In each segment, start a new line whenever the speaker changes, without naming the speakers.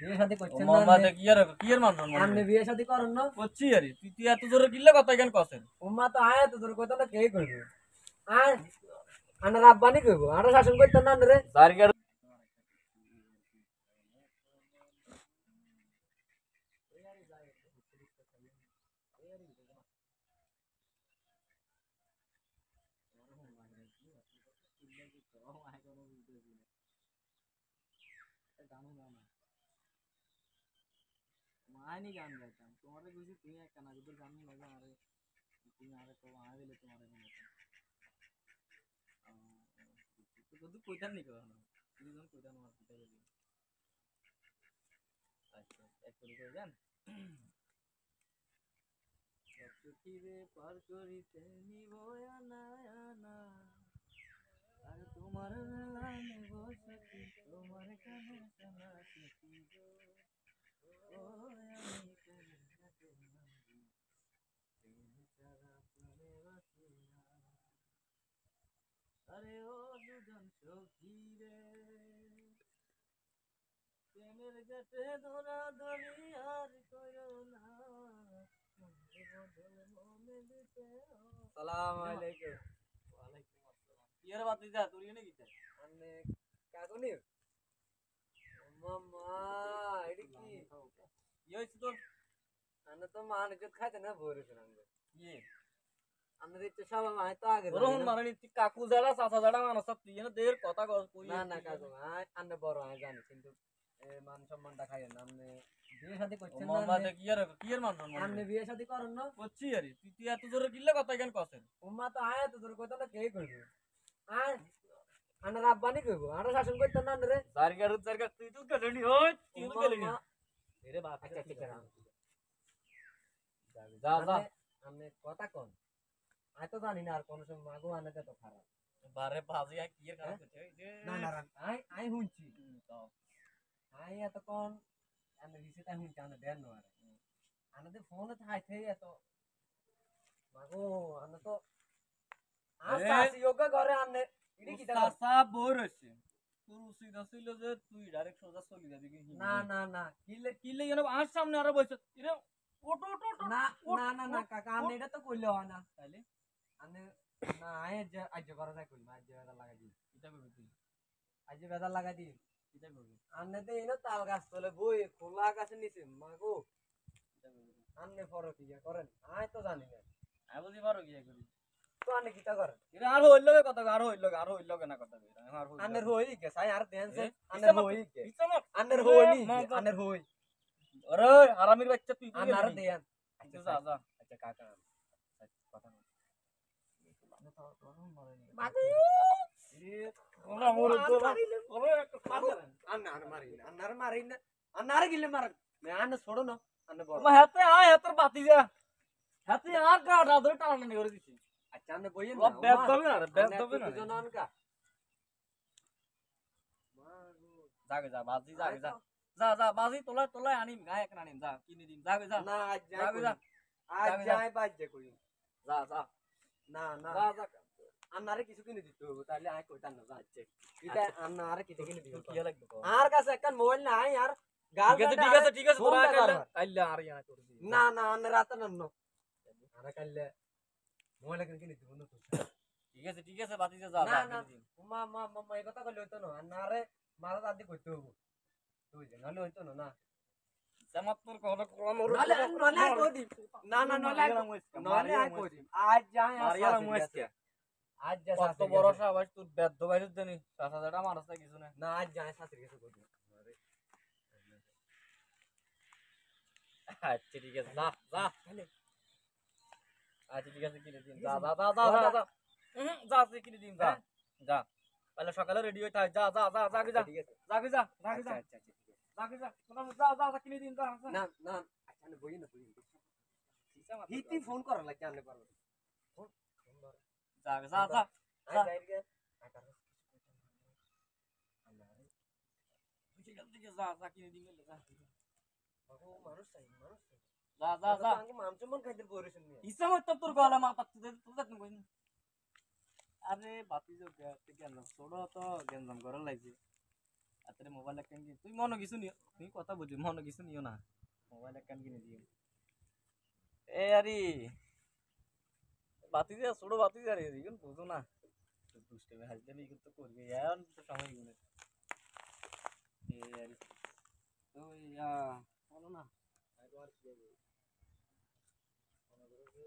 বিয়ে শাদী করছেন না
মামা দেখ কি আর মানন
আপনি বিয়ে শাদী করেন না
করছি আরে তুই এত জোরে কিল্লা কথা কেন কছেন
উম্মা তো আয় তো তোর কথা না কে করবে আয় আনার আব্বানি কইবো আনার শাসন করতেন না রে
জারগার মানি গান গাইতাম তোমারে বুঝি তুই একটা না যদি গান না আরে তুমি আরে তো আয় বলে তোমারে গান তো কত কইতাম নি কখনো তুমি যখন কইতাম আমার পিতা বলি আচ্ছা এক করে যান সত্যিরে পার করিতে নিব না না আর তোমার মেলা নেব সখী তোমার কানে শোনা সখী গো ও আমি কেন প্রেম ছাড়া প্রাণে বাঁচি না আরে ও দুজন সখী রে প্রেমের গেটে ধরা ধরি আর কইরো না
সালাম আলাইকুম
ওয়ালাইকুম আসসালাম ইয়ার বাতি যা তুই এনে গিতে
আপনি কাকুনি মামা এডি কি
ইয়েস তোর
আনে তো মান ইজ্জত খাইতে না বইরেছেন আমনে
ইয়ে
আমাদের ইচ্ছে সব আমি তো আগে
রোহন মারানি তুই কাকু জাড়া চাচা জাড়া মানুষ তুই এনে দের কথা কই
না না কাকু আন্নে বড় আমি জানি কিন্তু মান সম্মানটা খাইয়েন না আপনি বিয়ে শাদী করছেন না
মামা দেখ কি আর মানন
আপনি বিয়ে শাদী করেন না
করছি আরে তুই এত জোরে কিল্লা কথা কেন কছেন
উম্মা তো আয় তো তোর কথা না কে করবে আয় আনার আব্বানি কইবো আনার শাসন করতেন না রে
জারগার তুই তো গেলনি ওই তুই তো গেলনি
এরে বাপ আচ্ছা ঠিক আছে
যা যা
আপনি কথা কোন আমি তো জানি না আর কোন সময় মাগো আনাতে তো খারাপ
বারে বাজি কি আর কাজ করছে
না না আই হুনছি
তো
আই এত কোন আমি রিসিটা হুনছি আমি দেন না আরে আনাদের ফোনে থাইতে এত মাগো আনা তো আস্তে আস্তে যোগা করে আনে ইডি কি টাকা
চাচা বড় হইছে তোর উচিত ছিল যে তুই ডাইরেক্ট সোজা চলে যাবি কি
না না না
কিলে যেন আর সামনে আরো বলছে এরে ওটো ওটো
না না না না কাকা আমি এটা তো কইলে হয় না
তাইলে
আমি না আজ করা যায় কইল আজ বেদা লাগাই দি
এটা করবি তুই
আজ বেদা লাগাই দি
এটা করবি
আমনে তো এনো তাল গাছ তোলে বই খোলা গাছের নিচে মাগো
এটা করবি
আমনে ফরক ইয়া করেন আই তো জানি না
আমি বলছি পারো কি করি
তো আনে কিটা করেন
এরে আর হইল গে কথা আর হইল গে না কথা আর হইল
আনের হই গে সাই আর দেন সে
আনের
আনের হই গে আনের হই নি আনের হই
আরে হারামির বাচ্চা তুই
আনার দেন
আচ্ছা যা যা
আচ্ছা কাকা কথা না
মাগো ওরা মোর তো ওরে একটা
আন্নার মারি না আন্নার গিলে মার মে আন্না ছোড়ো না আন্না বড়
মা হাতে আয় হাতের বাতি যা হাতে আর গাড়া ধরে টানানি করে দিছি
আচ্ছা আন্না বইয়েন
ও ব্যাগ দবে না ব্যাগ দবে না
জনন কা
যাগে যা বাজি যাগে যা যা যা বাজি তোলা আনিম গায় এক আনিম যা কিনে দিম যাগে যা
না আজ
যাগে যা
আজ যাই বাজে কই
যা যা
না না
যা যা
আন্নারে কিছু কিনে দিতে হবে তাহলে আই কইতাম না যাচ্ছে এটা আন্নারে কিছু কিনে দিও
কি লাগবে
আর কাছে একটা মোবাইল নাই আর গাল
ঠিক আছে তোরা কাইলা আর ইয়া করে দি
না না আন্না রাত না না আর কাইলে মোবাইল কিনে দিব না তো
ঠিক আছে বাতি যা যা
না না মা মা মা এই কথা কইলে হইতো না আন্নারে মারা দাদি কইতে হবে তুই যে নালে হইতো না না
জামাত তোর কথা কোলা মোর
নলে কই দি না না নলে কই দি আজ যাই
মারিয়ালা মুইসকে
আজ যা
কত বড় সাবাস তোর বেদ্য বাইরে জানি 7000 টাকা মারছ না কিছু না
না আজ যাই শাশুড়ি কাছে কই দি
আচ্ছা ঠিক আছে যা যা আচ্ছা ঠিক আছে কিনে দিন যা যা কিনে দিন যা যা তাহলে সকালে রেডি হই থাক যা যাগে যা
ঠিক আছে
যাগে যা
আচ্ছা আচ্ছা
যাগে যা যা কিনে দিন যা
না না আচ্ছা না বই না হিতি ফোন করা লাগে আনলে পারবো ফোন
যাগে যা
আই যাই গে
ঠিক আছে যা কিনে দিন যা
ও মানুষ চাই
যা
আমি মাংস মন খাইতে বইরেছেন নি
ইচ্ছা মত তোর গলা মা পাচ্ছি তুই যাত কই আরে বাতি যে গেল ছোট তো গেঞ্জাম করার লাগছে হাতে মোবাইল একটা কিনে তুই মনে কিছু নিও তুই কথা বুঝি মনে কিছু নিও না মোবাইল একটা কিনে দিও এ আরে বাতি যা ছোট বাতি যা রে ইগুন বুঝো না দুষ্টে হাসতে ইগুন তো করবে এখন তো সময় ইগুনে এ আরে তো ইয়া বলো না একবার কি হবে মনে করো যে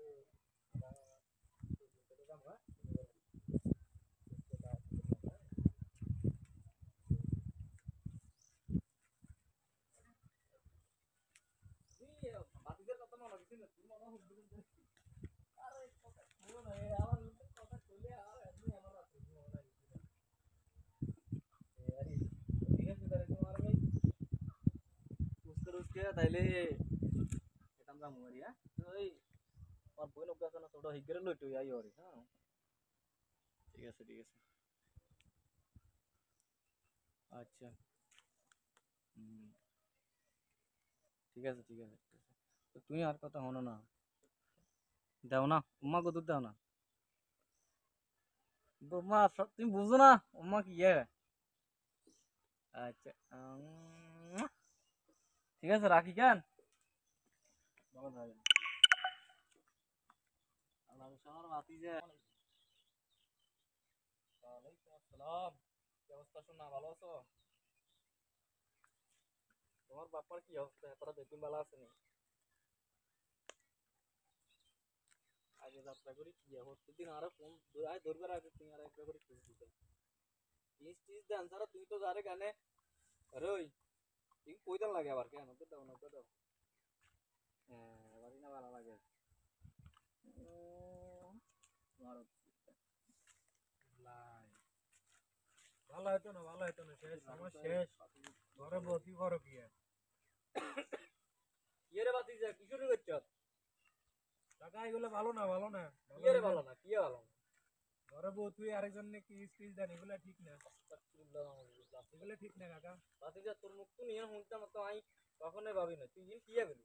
আমরা বাতিদের কথা মনে কিছু না তুই মনে হুজুর আরে কথা বলো না আমার কথা চলে আর এমনি আমার আছে আরে ঠিক আছে তাহলে তোমার ভাই उसके তাইলে এটা আমরা মরিয়া ওই আমার বই লোক আছে না ছোট হিগরে লইতো আই ওরে হ্যাঁ ঠিক আছে আচ্ছা ঠিক আছে তো তুমি আর কথা হনো না দাও না উম্মা কত দাও না উম্মা তুমি বুঝো না উম্মা কি আচ্ছা ঠিক আছে রাখি কেন ভালো থাকবেন আল্লাহ সবার বাতি যে ওয়ালাইকুম আসসালাম কি অবস্থা শোনা ভালো আছো তোমার বাপার কি অবস্থা তোরা বেতন ভালো আছে নি আগে যাত্রা করি কি প্রতিদিন আরো ফোন ধরবার আগে তুমি আর একবার করে খোঁজ দিতে টিস দেন সারা তুই তো যারে গানে আরে ওই তুই কইতাম লাগে আবার কেন তো দাও না তো দাও হ্যাঁ বাড়ি না ভালো লাগে
ভালো হতো না শেষ আমার শেষ ঘরে বসি করো কি আর
কি রে বাতি যা কি শুরু করছ
টাকা এগুলো ভালো না
কি রে ভালো না কি ভালো না
ঘরে বউ তুই আরেকজন কি স্পিচ দেন এগুলো ঠিক না এগুলো ঠিক না কাকা
বাতি যা তোর মুখ তো নিয়ে শুনতাম তো আই কখনোই ভাবি না তুই কি গেলি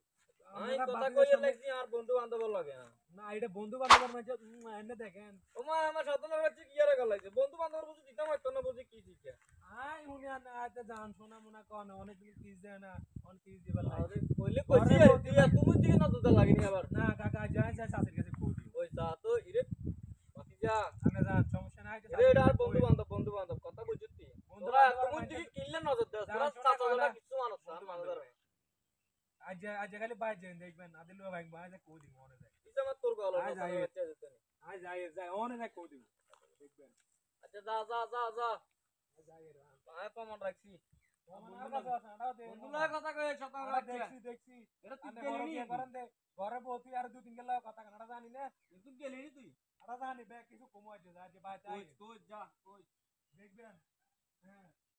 আমি
আমরা
কথা
বাতিজার
কইয়ে
সামনে-
লাগছি আর বন্ধু বান্ধব লাগে না
না এটা বন্ধু বান্ধবের মাঝে এনে দেখেন
ওমা আমার সাধনের বাচ্চা কি আর গলাইছে বন্ধু বান্ধব বুঝি দিতাম হয়তো না বুঝি কি শিখে
আই উনি আতে জান শোনা মোনা কোন অনেক দিন কিস দেয় না অনেক কিস দিবার লাগে
আরে কইলে কইছি আর দিয়া তুমি দিকে না দুটা লাগেনি আবার
না কাকা যায় যায় শাশুড়ির কাছে কই দিও
ওই যা তো ইরে বাতি যা
আমি জান সমস্যা নাই
রে এটা আর বন্ধু বান্ধব কথা বুঝতি তোরা তুমি দিকে কিনলে নজর দাও তোরা চাচা দাদা কিছু মানুষ আর মানুষ
আজ খালি বাইরে যাই দেখবেন আদিল ভাই বাইরে কই দিও মনে যায়
কিছু আমার তোর গলা
আয় যাই।
বাচ্চা যেতে
আজ যায় অনে যায় কই দিও দেখবেন
আচ্ছা যা
যাই রে
আয় প্রমাণ রাখছি
আমার কাছে আছে আড়াও দে
বন্ধুরা কথা কই শতাং রাখছি
দেখছি
এটা তুই
আনে
গেলি
বড়
নি
কি করেন দে ঘরে বসি আর দুই তিন গেলা কথা কানাডা জানি না
তুই গেলি নি তুই
আড়া জানি ব্যাগ কিছু কমাইছে যা যে বাইরে
কই যা কই
দেখবেন হ্যাঁ